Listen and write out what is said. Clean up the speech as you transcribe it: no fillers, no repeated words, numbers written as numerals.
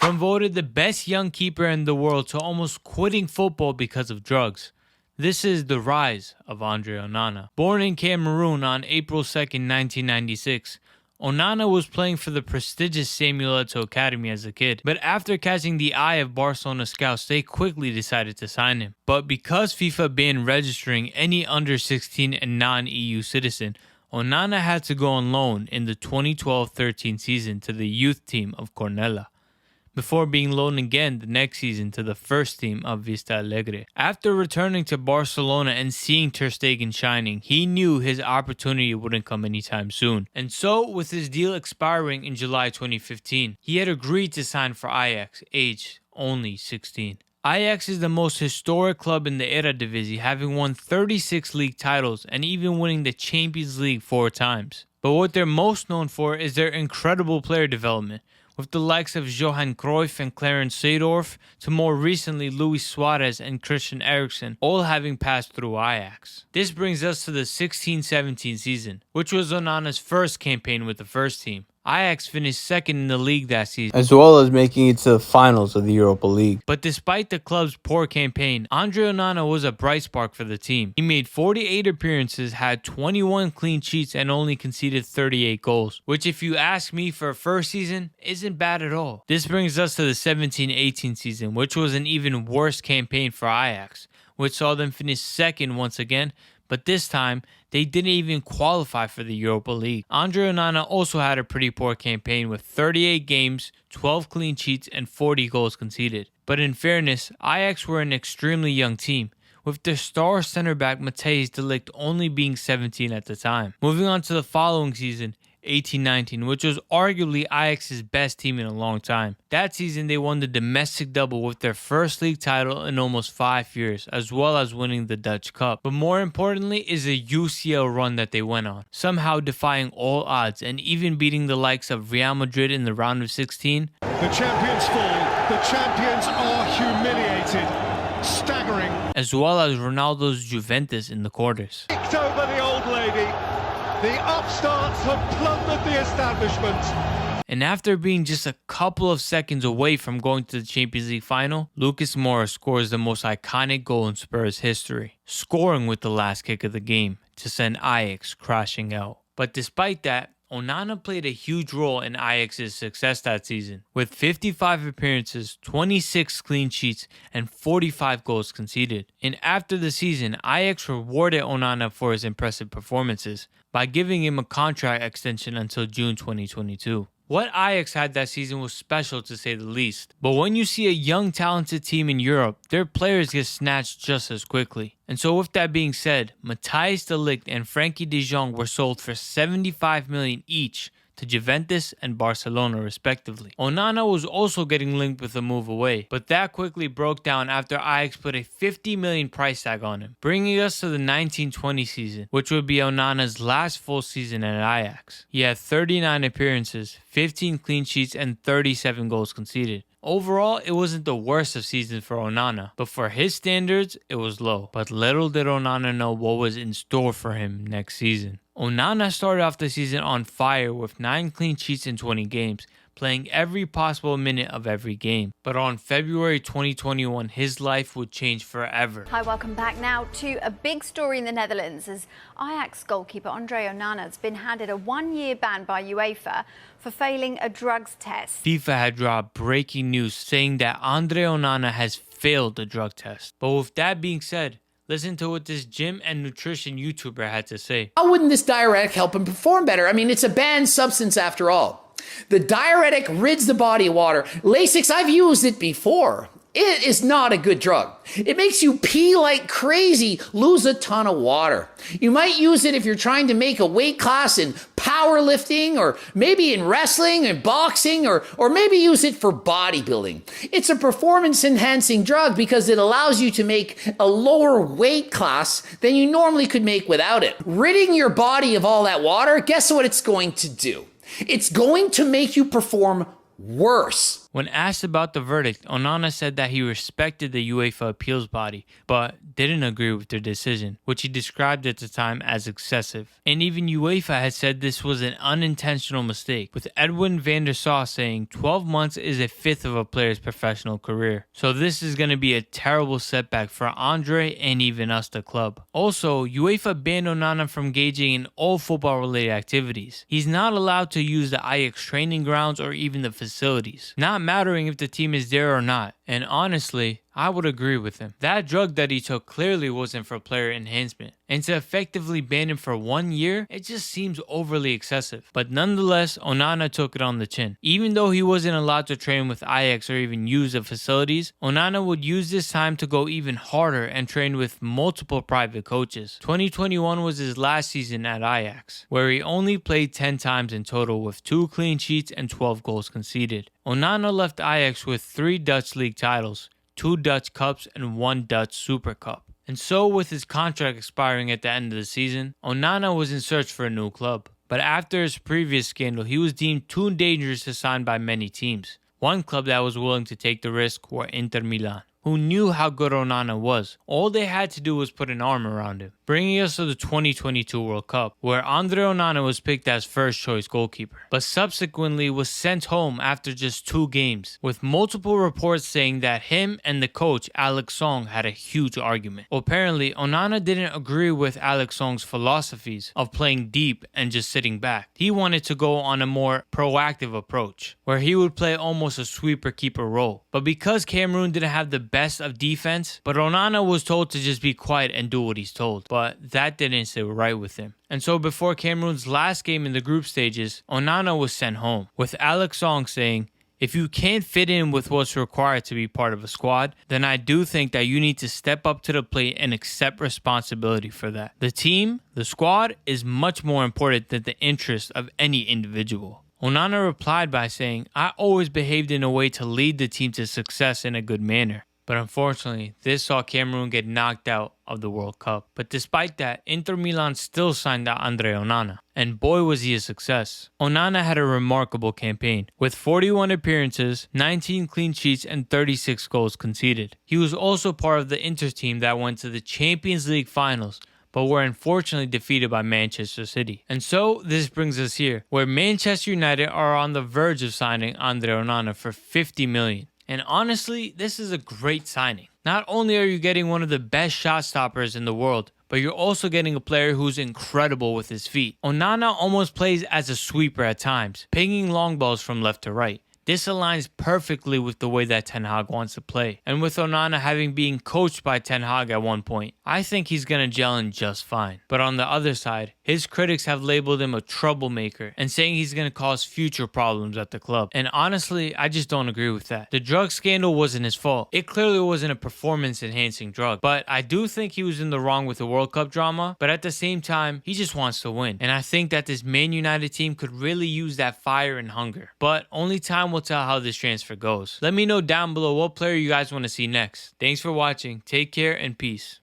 From voted the best young keeper in the world to almost quitting football because of drugs. This is the rise of André Onana. Born in Cameroon on April 2nd, 1996, Onana was playing for the prestigious Samuel Eto'o Academy as a kid, but after catching the eye of Barcelona scouts, they quickly decided to sign him. But because FIFA banned registering any under 16 and non-EU citizen, Onana had to go on loan in the 2012-13 season to the youth team of Cornellà, before being loaned again the next season to the first team of Vista Alegre. After returning to Barcelona and seeing Ter Stegen shining, he knew his opportunity wouldn't come anytime soon. And so, with his deal expiring in July 2015, he had agreed to sign for Ajax, aged only 16. Ajax is the most historic club in the Eredivisie, having won 36 league titles and even winning the Champions League 4 times. But what they're most known for is their incredible player development, with the likes of Johan Cruyff and Clarence Seedorf, to more recently Luis Suarez and Christian Eriksen, all having passed through Ajax. This brings us to the 16-17 season, which was Onana's first campaign with the first team. Ajax finished second in the league that season, as well as making it to the finals of the Europa League. But despite the club's poor campaign, André Onana was a bright spark for the team. He made 48 appearances, had 21 clean sheets, and only conceded 38 goals, which if you ask me for a first season, isn't bad at all. This brings us to the 17-18 season, which was an even worse campaign for Ajax, which saw them finish second once again, but this time, they didn't even qualify for the Europa League. André Onana also had a pretty poor campaign with 38 games, 12 clean sheets, and 40 goals conceded. But in fairness, Ajax were an extremely young team, with their star center back Matthijs de Ligt only being 17 at the time. Moving on to the following season, 18-19, which was arguably Ajax's best team in a long time. That season, they won the domestic double with their first league title in almost 5 years, as well as winning the Dutch Cup. But more importantly is the UCL run that they went on, somehow defying all odds and even beating the likes of Real Madrid in the round of 16. The champions fall, the champions are humiliated, staggering. As well as Ronaldo's Juventus in the quarters. Kicked over the old lady. The upstarts have plundered the establishment. And after being just a couple of seconds away from going to the Champions League final, Lucas Moura scores the most iconic goal in Spurs history, scoring with the last kick of the game to send Ajax crashing out. But despite that, Onana played a huge role in Ajax's success that season, with 55 appearances, 26 clean sheets, and 45 goals conceded. And after the season, Ajax rewarded Onana for his impressive performances by giving him a contract extension until June 2022. What Ajax had that season was special to say the least. But when you see a young talented team in Europe, their players get snatched just as quickly. And so with that being said, Matthijs de Ligt and Frenkie de Jong were sold for $75 million each to Juventus and Barcelona respectively. Onana was also getting linked with a move away, but that quickly broke down after Ajax put a $50 million price tag on him, bringing us to the 19-20 season, which would be Onana's last full season at Ajax. He had 39 appearances, 15 clean sheets, and 37 goals conceded. Overall, it wasn't the worst of seasons for Onana, but for his standards, it was low. But little did Onana know what was in store for him next season. Onana started off the season on fire with 9 clean sheets in 20 games, playing every possible minute of every game. But on February 2021, his life would change forever. Hi, welcome back now to a big story in the Netherlands as Ajax goalkeeper André Onana has been handed a 1-year ban by UEFA for failing a drugs test. FIFA had dropped breaking news saying that André Onana has failed a drug test. But with that being said, listen to what this gym and nutrition YouTuber had to say. How wouldn't this diuretic help him perform better? I mean, it's a banned substance after all. The diuretic rids the body of water. Lasix, I've used it before. It is not a good drug. It makes you pee like crazy, lose a ton of water. You might use it if you're trying to make a weight class in powerlifting, or maybe in wrestling and boxing, or maybe use it for bodybuilding. It's a performance enhancing drug because it allows you to make a lower weight class than you normally could make without it. Ridding your body of all that water, guess what it's going to do? It's going to make you perform worse. When asked about the verdict, Onana said that he respected the UEFA appeals body, but didn't agree with their decision, which he described at the time as excessive. And even UEFA had said this was an unintentional mistake, with Edwin van der Sar saying 12 months is a fifth of a player's professional career. So this is going to be a terrible setback for Andre and even us, the club. Also, UEFA banned Onana from engaging in all football-related activities. He's not allowed to use the Ajax training grounds or even the facilities, not mattering if the team is there or not. And honestly, I would agree with him. That drug that he took clearly wasn't for player enhancement. And to effectively ban him for 1 year, it just seems overly excessive. But nonetheless, Onana took it on the chin. Even though he wasn't allowed to train with Ajax or even use the facilities, Onana would use this time to go even harder and train with multiple private coaches. 2021 was his last season at Ajax, where he only played 10 times in total with 2 clean sheets and 12 goals conceded. Onana left Ajax with 3 Dutch league titles, 2 Dutch Cups, and 1 Dutch Super Cup. And so, with his contract expiring at the end of the season, Onana was in search for a new club. But after his previous scandal, he was deemed too dangerous to sign by many teams. One club that was willing to take the risk were Inter Milan, who knew how good Onana was. All they had to do was put an arm around him. Bringing us to the 2022 World Cup, where André Onana was picked as first choice goalkeeper, but subsequently was sent home after just 2 games, with multiple reports saying that him and the coach Alex Song had a huge argument. Apparently, Onana didn't agree with Alex Song's philosophies of playing deep and just sitting back. He wanted to go on a more proactive approach, where he would play almost a sweeper-keeper role. But because Cameroon didn't have the best of defense, but Onana was told to just be quiet and do what he's told. But that didn't sit right with him. And so before Cameroon's last game in the group stages, Onana was sent home, with Alex Song saying, "If you can't fit in with what's required to be part of a squad, then I do think that you need to step up to the plate and accept responsibility for that. The team, the squad, is much more important than the interest of any individual." Onana replied by saying, "I always behaved in a way to lead the team to success in a good manner. But unfortunately, this saw Cameroon get knocked out of the World Cup. But despite that, Inter Milan still signed out André Onana. And boy was he a success. Onana had a remarkable campaign, with 41 appearances, 19 clean sheets, and 36 goals conceded. He was also part of the Inter team that went to the Champions League finals, but were unfortunately defeated by Manchester City. And so, this brings us here, where Manchester United are on the verge of signing André Onana for $50 million. And honestly, this is a great signing. Not only are you getting one of the best shot stoppers in the world, but you're also getting a player who's incredible with his feet. Onana almost plays as a sweeper at times, pinging long balls from left to right. This aligns perfectly with the way that Ten Hag wants to play. And with Onana having been coached by Ten Hag at one point, I think he's going to gel in just fine. But on the other side, his critics have labeled him a troublemaker and saying he's going to cause future problems at the club. And honestly, I just don't agree with that. The drug scandal wasn't his fault. It clearly wasn't a performance-enhancing drug. But I do think he was in the wrong with the World Cup drama. But at the same time, he just wants to win. And I think that this Man United team could really use that fire and hunger. But only time will tell how this transfer goes. Let me know down below what player you guys want to see next. Thanks for watching. Take care and peace.